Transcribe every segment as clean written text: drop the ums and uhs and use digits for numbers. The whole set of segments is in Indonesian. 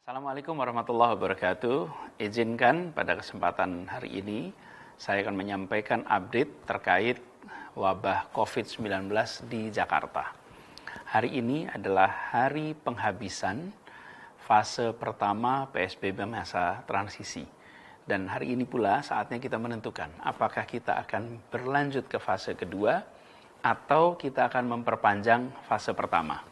Assalamualaikum warahmatullahi wabarakatuh. Izinkan pada kesempatan hari ini saya akan menyampaikan update terkait wabah COVID-19 di Jakarta. Hari ini adalah hari penghabisan fase pertama PSBB masa transisi. Dan hari ini pula saatnya kita menentukan apakah kita akan berlanjut ke fase kedua atau kita akan memperpanjang fase pertama.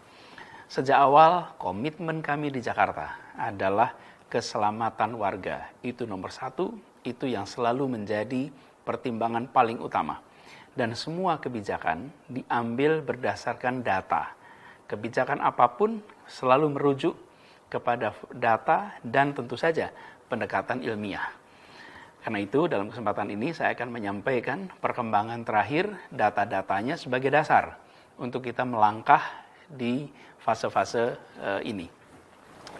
Sejak awal, komitmen kami di Jakarta adalah keselamatan warga. Itu nomor satu, itu yang selalu menjadi pertimbangan paling utama. Dan semua kebijakan diambil berdasarkan data. Kebijakan apapun selalu merujuk kepada data dan tentu saja pendekatan ilmiah. Karena itu, dalam kesempatan ini saya akan menyampaikan perkembangan terakhir data-datanya sebagai dasar untuk kita melangkah di fase-fase ini.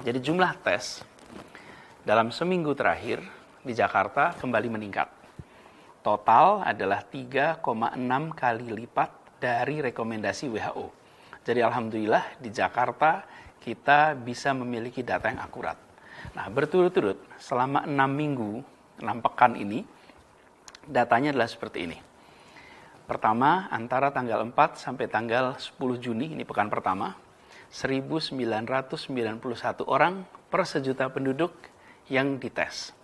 Jadi jumlah tes dalam seminggu terakhir di Jakarta kembali meningkat. Total adalah 3,6 kali lipat dari rekomendasi WHO. Jadi alhamdulillah di Jakarta kita bisa memiliki data yang akurat. Nah, berturut-turut selama 6 minggu, 6 pekan ini, datanya adalah seperti ini. Pertama, antara tanggal 4 sampai tanggal 10 Juni, ini pekan pertama, 1.991 orang per sejuta penduduk yang dites.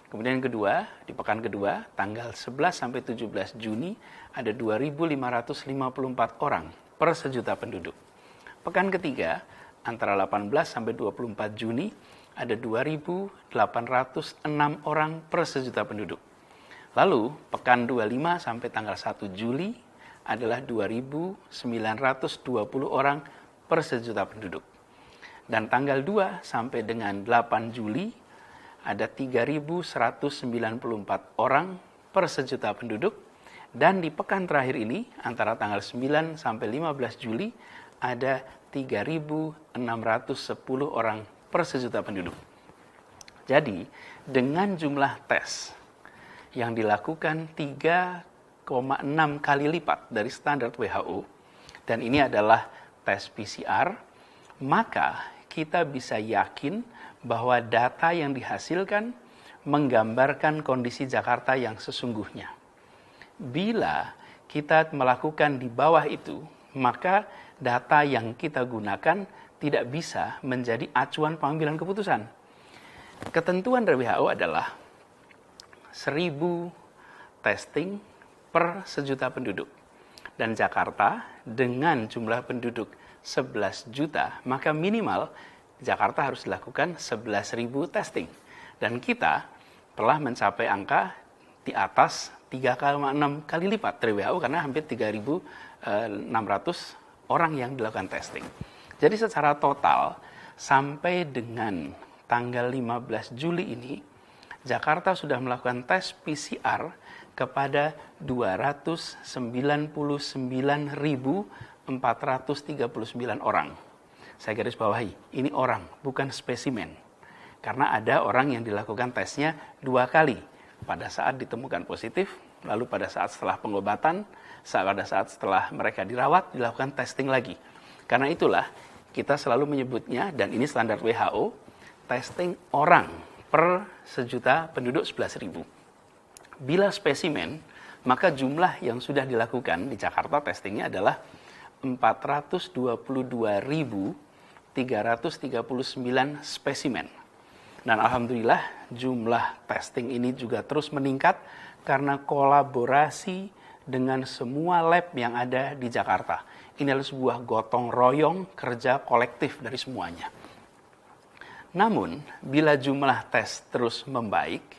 Kemudian yang kedua, di pekan kedua, tanggal 11 sampai 17 Juni, ada 2.554 orang per sejuta penduduk. Pekan ketiga, antara 18 sampai 24 Juni, ada 2.806 orang per sejuta penduduk. Lalu, pekan 25 sampai tanggal 1 Juli adalah 2.920 orang per sejuta penduduk. Dan tanggal 2 sampai dengan 8 Juli ada 3.194 orang per sejuta penduduk. Dan di pekan terakhir ini, antara tanggal 9 sampai 15 Juli, ada 3.610 orang per sejuta penduduk. Jadi, dengan jumlah tes yang dilakukan 3,6 kali lipat dari standar WHO, dan ini adalah tes PCR, maka kita bisa yakin bahwa data yang dihasilkan menggambarkan kondisi Jakarta yang sesungguhnya. Bila kita melakukan di bawah itu, maka data yang kita gunakan tidak bisa menjadi acuan pengambilan keputusan. Ketentuan dari WHO adalah 1.000 testing per sejuta penduduk. Dan Jakarta dengan jumlah penduduk 11 juta, maka minimal Jakarta harus dilakukan 11.000 testing. Dan kita telah mencapai angka di atas 3,6 kali lipat dari WHO karena hampir 3.600 orang yang dilakukan testing. Jadi secara total sampai dengan tanggal 15 Juli ini, Jakarta sudah melakukan tes PCR kepada 299.439 orang. Saya garis bawahi, ini orang, bukan spesimen. Karena ada orang yang dilakukan tesnya 2 kali. Pada saat ditemukan positif, lalu pada saat setelah pengobatan, pada saat setelah mereka dirawat, dilakukan testing lagi. Karena itulah kita selalu menyebutnya, dan ini standar WHO, testing orang per sejuta penduduk 11.000. Bila spesimen, maka jumlah yang sudah dilakukan di Jakarta testingnya adalah 422.339 spesimen. Dan alhamdulillah jumlah testing ini juga terus meningkat karena kolaborasi dengan semua lab yang ada di Jakarta. Ini adalah sebuah gotong royong kerja kolektif dari semuanya. Namun, bila jumlah tes terus membaik,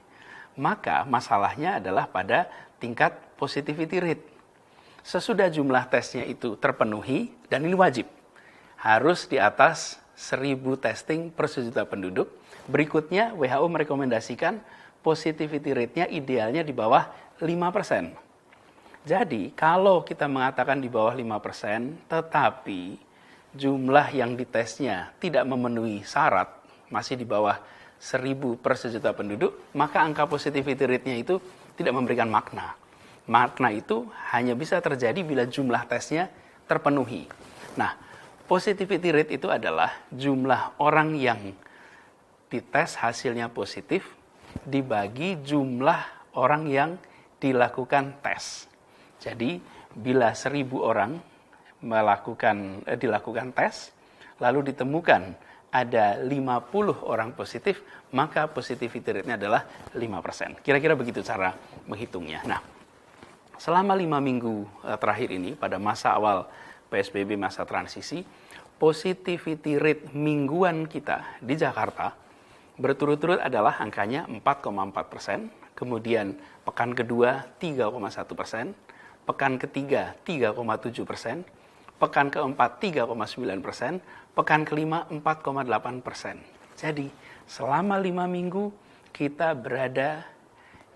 maka masalahnya adalah pada tingkat positivity rate. Sesudah jumlah tesnya itu terpenuhi, dan ini wajib, harus di atas 1.000 testing per sejuta penduduk. Berikutnya, WHO merekomendasikan positivity rate-nya idealnya di bawah 5%. Jadi, kalau kita mengatakan di bawah 5%, tetapi jumlah yang ditesnya tidak memenuhi syarat, masih di bawah 1.000 per sejuta penduduk, maka angka positivity rate-nya itu tidak memberikan makna. Makna itu hanya bisa terjadi bila jumlah tesnya terpenuhi. Nah, positivity rate itu adalah jumlah orang yang dites hasilnya positif, dibagi jumlah orang yang dilakukan tes. Jadi bila 1.000 orang dilakukan tes, lalu ditemukan ada 50 orang positif, maka positivity rate-nya adalah 5%. Kira-kira begitu cara menghitungnya. Nah, selama 5 minggu terakhir ini, pada masa awal PSBB masa transisi, positivity rate mingguan kita di Jakarta berturut-turut adalah angkanya 4,4%, kemudian pekan kedua 3,1%, pekan ketiga 3,7%, pekan keempat 3,9%, pekan kelima 4,8%. Jadi selama 5 minggu kita berada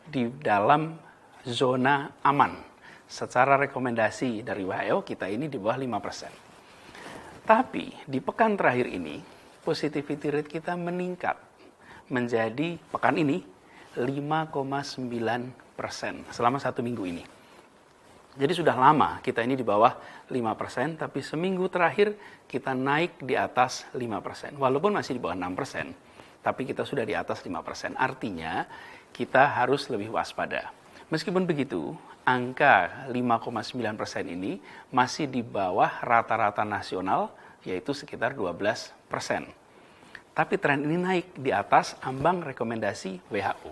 di dalam zona aman. Secara rekomendasi dari WHO kita ini di bawah 5%. Tapi di pekan terakhir ini positivity rate kita meningkat menjadi pekan ini 5,9% selama 1 minggu ini. Jadi sudah lama kita ini di bawah 5%, tapi seminggu terakhir kita naik di atas 5%. Walaupun masih di bawah 6%, tapi kita sudah di atas 5%. Artinya kita harus lebih waspada. Meskipun begitu, angka 5,9% ini masih di bawah rata-rata nasional, yaitu sekitar 12%. Tapi tren ini naik di atas ambang rekomendasi WHO.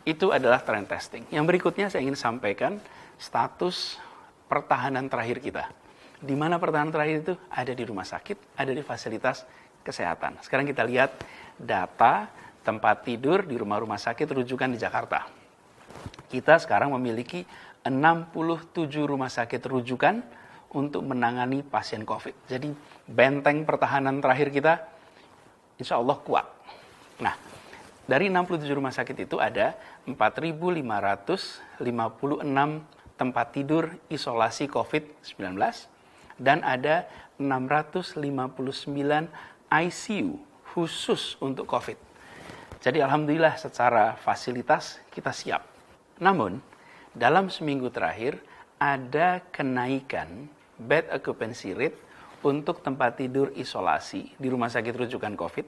Itu adalah tren testing. Yang berikutnya saya ingin sampaikan status pertahanan terakhir kita. Di mana pertahanan terakhir itu? Ada di rumah sakit, ada di fasilitas kesehatan. Sekarang kita lihat data tempat tidur di rumah-rumah sakit rujukan di Jakarta. Kita sekarang memiliki 67 rumah sakit rujukan untuk menangani pasien COVID. Jadi benteng pertahanan terakhir kita insya Allah kuat. Nah, dari 67 rumah sakit itu ada 4.556 tempat tidur isolasi COVID-19 dan ada 659 ICU khusus untuk COVID. Jadi alhamdulillah secara fasilitas kita siap. Namun, dalam seminggu terakhir ada kenaikan bed occupancy rate untuk tempat tidur isolasi di rumah sakit rujukan COVID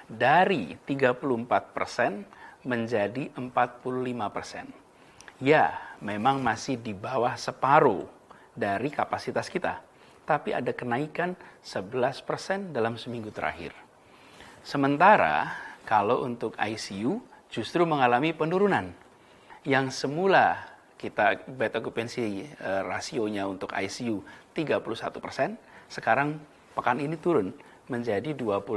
dari 34% menjadi 45%. Ya, memang masih di bawah separuh dari kapasitas kita, tapi ada kenaikan 11% dalam seminggu terakhir. Sementara kalau untuk ICU justru mengalami penurunan. Yang semula kita bed occupancy rasionya untuk ICU 31%, sekarang pekan ini turun menjadi 25%.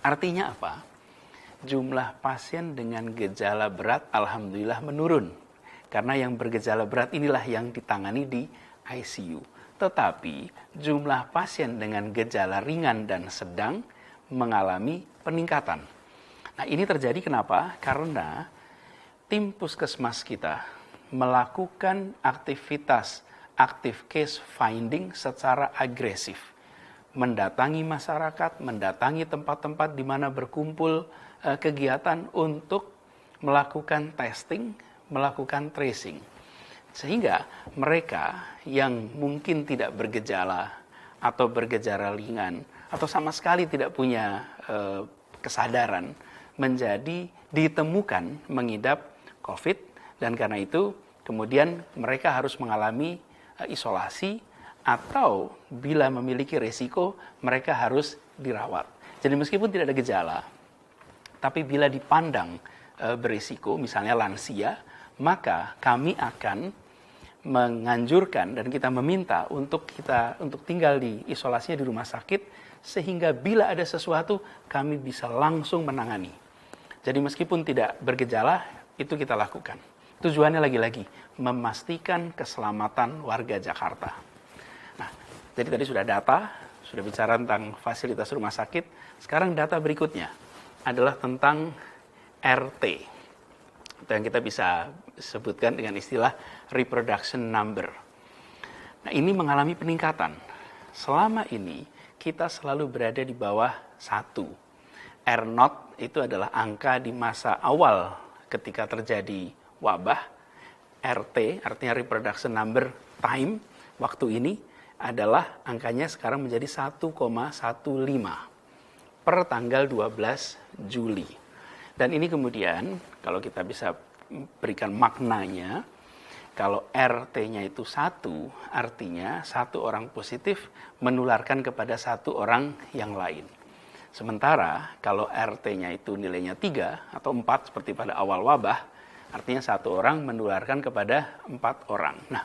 Artinya apa? Jumlah pasien dengan gejala berat alhamdulillah menurun. Karena yang bergejala berat inilah yang ditangani di ICU. Tetapi jumlah pasien dengan gejala ringan dan sedang mengalami peningkatan. Nah, ini terjadi kenapa? Karena tim puskesmas kita melakukan aktivitas active case finding secara agresif. Mendatangi masyarakat, mendatangi tempat-tempat di mana berkumpul kegiatan untuk melakukan testing, melakukan tracing. Sehingga mereka yang mungkin tidak bergejala atau bergejala ringan atau sama sekali tidak punya kesadaran menjadi ditemukan mengidap COVID, dan karena itu kemudian mereka harus mengalami isolasi atau bila memiliki risiko mereka harus dirawat. Jadi meskipun tidak ada gejala, tapi bila dipandang berisiko, misalnya lansia, maka kami akan menganjurkan dan kita meminta untuk tinggal di isolasinya di rumah sakit, sehingga bila ada sesuatu kami bisa langsung menangani. Jadi meskipun tidak bergejala, itu kita lakukan. Tujuannya lagi-lagi memastikan keselamatan warga Jakarta. Nah, jadi tadi sudah data, sudah bicara tentang fasilitas rumah sakit. Sekarang data berikutnya adalah tentang RT. Itu yang kita bisa sebutkan dengan istilah reproduction number. Nah, ini mengalami peningkatan. Selama ini kita selalu berada di bawah 1. R0 itu adalah angka di masa awal ketika terjadi wabah. RT artinya reproduction number time, waktu ini adalah angkanya sekarang menjadi 1,15. per tanggal 12 Juli. Dan ini kemudian kalau kita bisa berikan maknanya, kalau RT-nya itu 1, artinya 1 orang positif menularkan kepada 1 orang yang lain. Sementara kalau RT-nya itu nilainya 3 atau 4 seperti pada awal wabah, artinya 1 orang menularkan kepada 4 orang. Nah,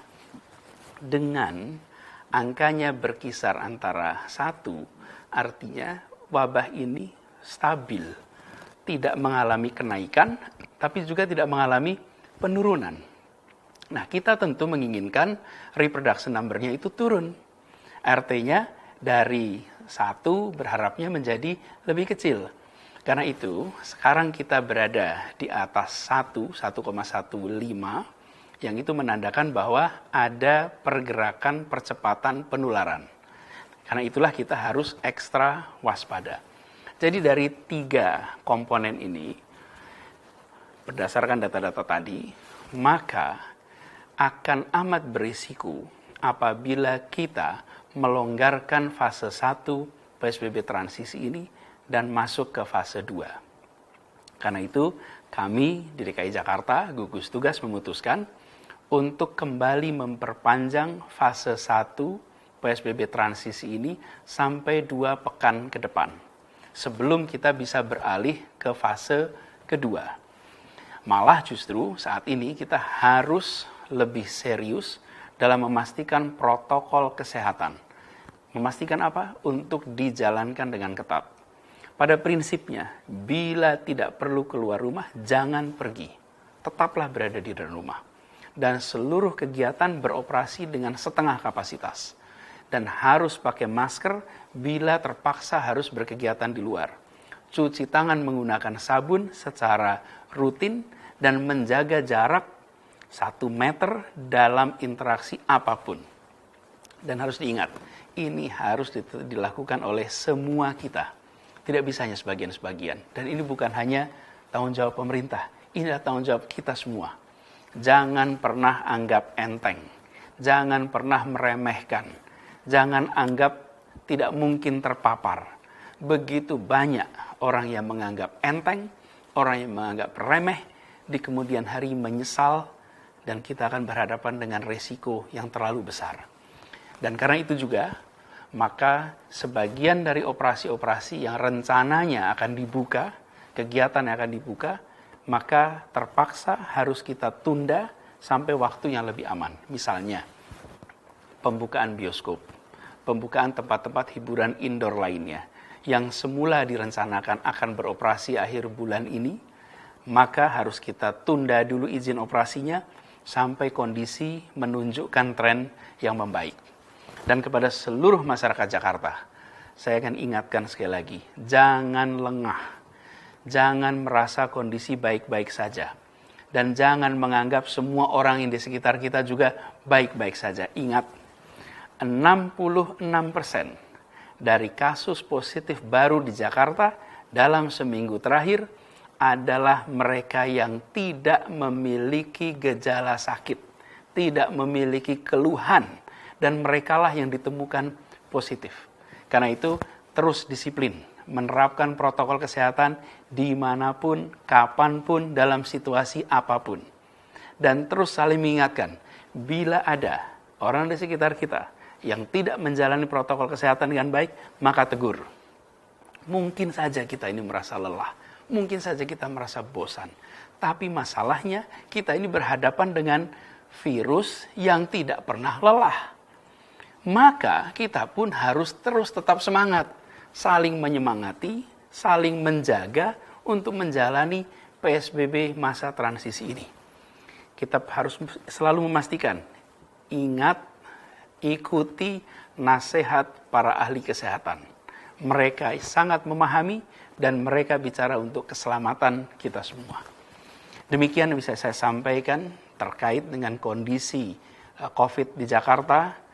dengan angkanya berkisar antara 1, artinya wabah ini stabil, tidak mengalami kenaikan, tapi juga tidak mengalami penurunan. Nah, kita tentu menginginkan reproduction number-nya itu turun. RT-nya dari 1 berharapnya menjadi lebih kecil. Karena itu, sekarang kita berada di atas 1,15, yang itu menandakan bahwa ada pergerakan percepatan penularan. Karena itulah kita harus ekstra waspada. Jadi dari 3 komponen ini, berdasarkan data-data tadi, maka akan amat berisiko apabila kita melonggarkan fase 1 PSBB transisi ini dan masuk ke fase 2. Karena itu, kami di DKI Jakarta, gugus tugas memutuskan untuk kembali memperpanjang fase 1 PSBB transisi ini sampai 2 pekan ke depan, sebelum kita bisa beralih ke fase kedua. Malah justru saat ini kita harus lebih serius dalam memastikan protokol kesehatan. Memastikan apa? Untuk dijalankan dengan ketat. Pada prinsipnya, bila tidak perlu keluar rumah, jangan pergi. Tetaplah berada di dalam rumah. Dan seluruh kegiatan beroperasi dengan setengah kapasitas. Dan harus pakai masker bila terpaksa harus berkegiatan di luar. Cuci tangan menggunakan sabun secara rutin dan menjaga jarak 1 meter dalam interaksi apapun. Dan harus diingat, ini harus dilakukan oleh semua kita. Tidak bisa hanya sebagian-sebagian. Dan ini bukan hanya tanggung jawab pemerintah, ini adalah tanggung jawab kita semua. Jangan pernah anggap enteng. Jangan pernah meremehkan. Jangan anggap tidak mungkin terpapar. Begitu banyak orang yang menganggap enteng, orang yang menganggap remeh, di kemudian hari menyesal, dan kita akan berhadapan dengan resiko yang terlalu besar. Dan karena itu juga, maka sebagian dari operasi-operasi yang rencananya akan dibuka, kegiatan yang akan dibuka, maka terpaksa harus kita tunda sampai waktu yang lebih aman. Misalnya, pembukaan bioskop, pembukaan tempat-tempat hiburan indoor lainnya, yang semula direncanakan akan beroperasi akhir bulan ini, maka harus kita tunda dulu izin operasinya sampai kondisi menunjukkan tren yang membaik. Dan kepada seluruh masyarakat Jakarta, saya akan ingatkan sekali lagi, jangan lengah, jangan merasa kondisi baik-baik saja, dan jangan menganggap semua orang yang di sekitar kita juga baik-baik saja. Ingat, 66% dari kasus positif baru di Jakarta dalam seminggu terakhir adalah mereka yang tidak memiliki gejala sakit, tidak memiliki keluhan, dan merekalah yang ditemukan positif. Karena itu, terus disiplin, menerapkan protokol kesehatan dimanapun, kapanpun, dalam situasi apapun. Dan terus saling mengingatkan, bila ada orang di sekitar kita yang tidak menjalani protokol kesehatan dengan baik, maka tegur. Mungkin saja kita ini merasa lelah, mungkin saja kita merasa bosan. Tapi masalahnya, kita ini berhadapan dengan virus yang tidak pernah lelah. Maka kita pun harus terus tetap semangat, saling menyemangati, saling menjaga untuk menjalani PSBB masa transisi ini. Kita harus selalu memastikan, ingat, ikuti nasihat para ahli kesehatan. Mereka sangat memahami dan mereka bicara untuk keselamatan kita semua. Demikian yang bisa saya sampaikan terkait dengan kondisi COVID di Jakarta.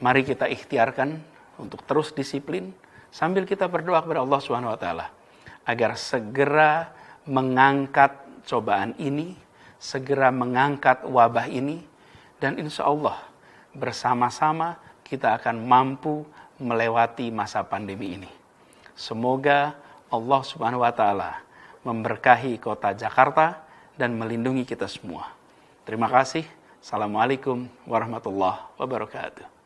Mari kita ikhtiarkan untuk terus disiplin sambil kita berdoa kepada Allah SWT agar segera mengangkat cobaan ini, segera mengangkat wabah ini, dan insya Allah bersama-sama kita akan mampu melewati masa pandemi ini. Semoga Allah Subhanahu wa taala memberkahi kota Jakarta dan melindungi kita semua. Terima kasih. Assalamualaikum warahmatullahi wabarakatuh.